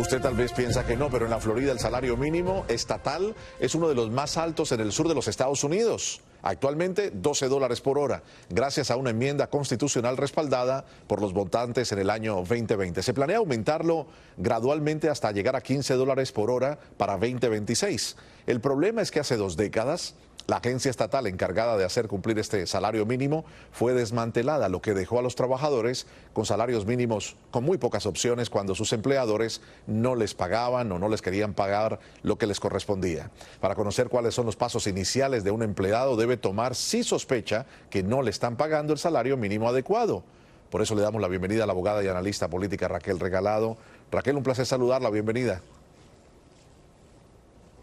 Usted tal vez piensa que no, pero en la Florida el salario mínimo estatal es uno de los más altos en el sur de los Estados Unidos. Actualmente $12 por hora, gracias a una enmienda constitucional respaldada por los votantes en el año 2020. Se planea aumentarlo gradualmente hasta llegar a $15 por hora para 2026. El problema es que hace 2 décadas la agencia estatal encargada de hacer cumplir este salario mínimo fue desmantelada, lo que dejó a los trabajadores con salarios mínimos con muy pocas opciones cuando sus empleadores no les pagaban o no les querían pagar lo que les correspondía. Para conocer cuáles son los pasos iniciales de un empleado, debe tomar si sospecha que no le están pagando el salario mínimo adecuado. Por eso le damos la bienvenida a la abogada y analista política Raquel Regalado. Raquel, un placer saludarla, bienvenida.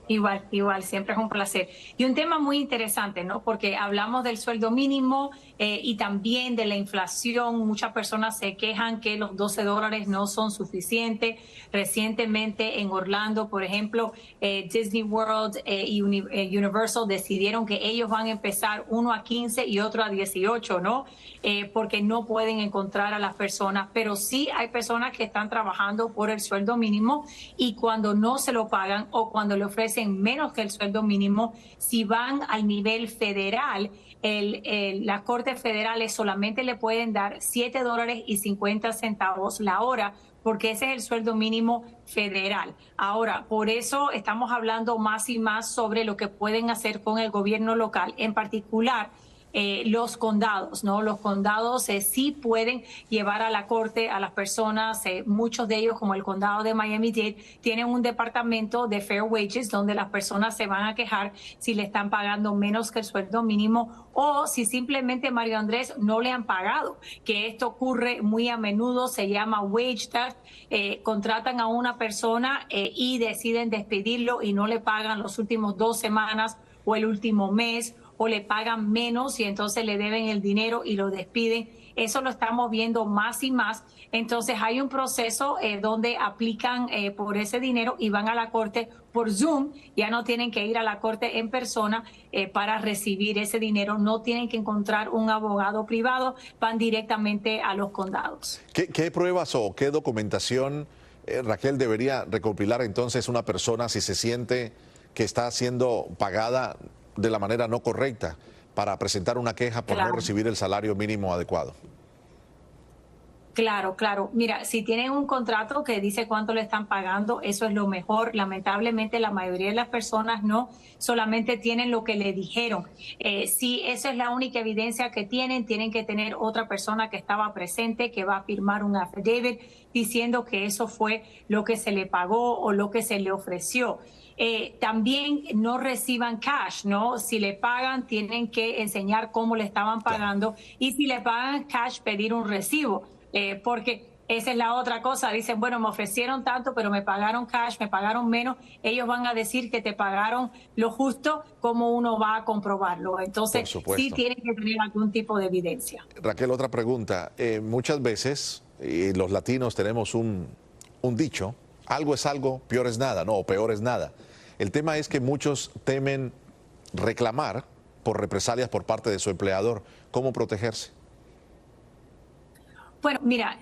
Igual, siempre es un placer. Y un tema muy interesante, ¿no? Porque hablamos del sueldo mínimo y también de la inflación. Muchas personas se quejan que los $12 no son suficientes. Recientemente en Orlando, por ejemplo, Disney World y Universal decidieron que ellos van a empezar uno a 15 y otro a 18, ¿no? Porque no pueden encontrar a las personas. Pero sí hay personas que están trabajando por el sueldo mínimo y cuando no se lo pagan o cuando le ofrecen menos que el sueldo mínimo, si van al nivel federal, las cortes federales solamente le pueden dar $7.50 la hora, porque ese es el sueldo mínimo federal. Ahora, por eso estamos hablando más y más sobre lo que pueden hacer con el gobierno local, en particular los condados, ¿no? Los condados sí pueden llevar a la corte a las personas, muchos de ellos, como el condado de Miami-Dade, tienen un departamento de Fair Wages donde las personas se van a quejar si le están pagando menos que el sueldo mínimo o si simplemente, Mario Andrés, no le han pagado, que esto ocurre muy a menudo, se llama wage theft, contratan a una persona y deciden despedirlo y no le pagan los últimos 2 semanas o el último mes, o le pagan menos y entonces le deben el dinero y lo despiden. Eso lo estamos viendo más y más. Entonces hay un proceso donde aplican por ese dinero y van a la corte por Zoom. Ya no tienen que ir a la corte en persona para recibir ese dinero. No tienen que encontrar un abogado privado, van directamente a los condados. ¿Qué pruebas o qué documentación, Raquel, debería recopilar entonces una persona si se siente que está siendo pagada de la manera no correcta para presentar una queja por no recibir el salario mínimo adecuado? Claro. Mira, si tienen un contrato que dice cuánto le están pagando, eso es lo mejor. Lamentablemente, la mayoría de las personas no, solamente tienen lo que le dijeron. Si esa es la única evidencia que tienen que tener otra persona que estaba presente, que va a firmar un affidavit diciendo que eso fue lo que se le pagó o lo que se le ofreció. También no reciban cash, ¿no? Si le pagan, tienen que enseñar cómo le estaban pagando y si le pagan cash, pedir un recibo. Porque esa es la otra cosa, dicen, bueno, me ofrecieron tanto, pero me pagaron cash, me pagaron menos, ellos van a decir que te pagaron lo justo, ¿cómo uno va a comprobarlo? Entonces, sí tienen que tener algún tipo de evidencia. Raquel, otra pregunta. Muchas veces, los latinos tenemos un dicho, algo es algo, peor es nada, ¿no? O peor es nada. El tema es que muchos temen reclamar por represalias por parte de su empleador. ¿Cómo protegerse? Bueno, mira,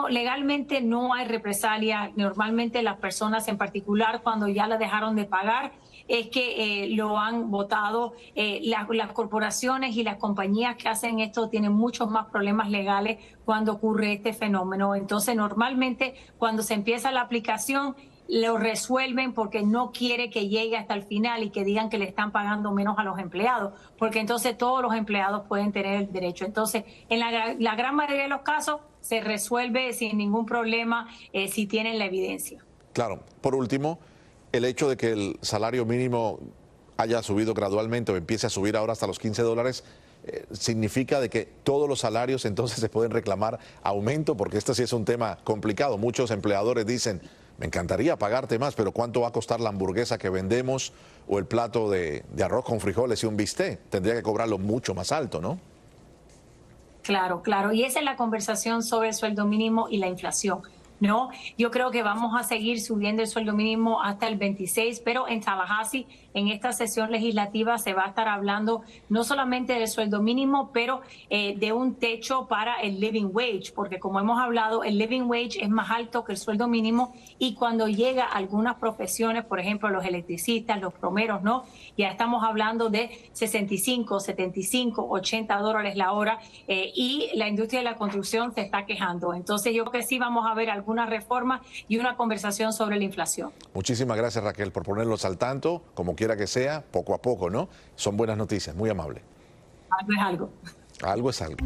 legalmente no hay represalia. Normalmente las personas, en particular cuando ya la dejaron de pagar, es que lo han votado. Las corporaciones y las compañías que hacen esto tienen muchos más problemas legales cuando ocurre este fenómeno. Entonces, normalmente cuando se empieza la aplicación, lo resuelven porque no quiere que llegue hasta el final y que digan que le están pagando menos a los empleados, porque entonces todos los empleados pueden tener el derecho. Entonces, en la gran mayoría de los casos se resuelve sin ningún problema si tienen la evidencia. Claro. Por último, el hecho de que el salario mínimo haya subido gradualmente o empiece a subir ahora hasta los $15, significa de que todos los salarios entonces se pueden reclamar aumento, porque este sí es un tema complicado. Muchos empleadores dicen, me encantaría pagarte más, pero ¿cuánto va a costar la hamburguesa que vendemos o el plato de arroz con frijoles y un bistec? Tendría que cobrarlo mucho más alto, ¿no? Claro. Y esa es la conversación sobre el sueldo mínimo y la inflación. ¿no? Yo creo que vamos a seguir subiendo el sueldo mínimo hasta el 26, pero en Tallahassee, en esta sesión legislativa, se va a estar hablando no solamente del sueldo mínimo, pero de un techo para el living wage, porque como hemos hablado, el living wage es más alto que el sueldo mínimo y cuando llega a algunas profesiones, por ejemplo, los electricistas, los plomeros, ¿no? Ya estamos hablando de 65, 75, $80 la hora y la industria de la construcción se está quejando. Entonces yo creo que sí vamos a ver alguna reforma y una conversación sobre la inflación. Muchísimas gracias, Raquel, por ponerlos al tanto, como quiera que sea, poco a poco, ¿no? Son buenas noticias, muy amable. Algo es algo. Algo es algo.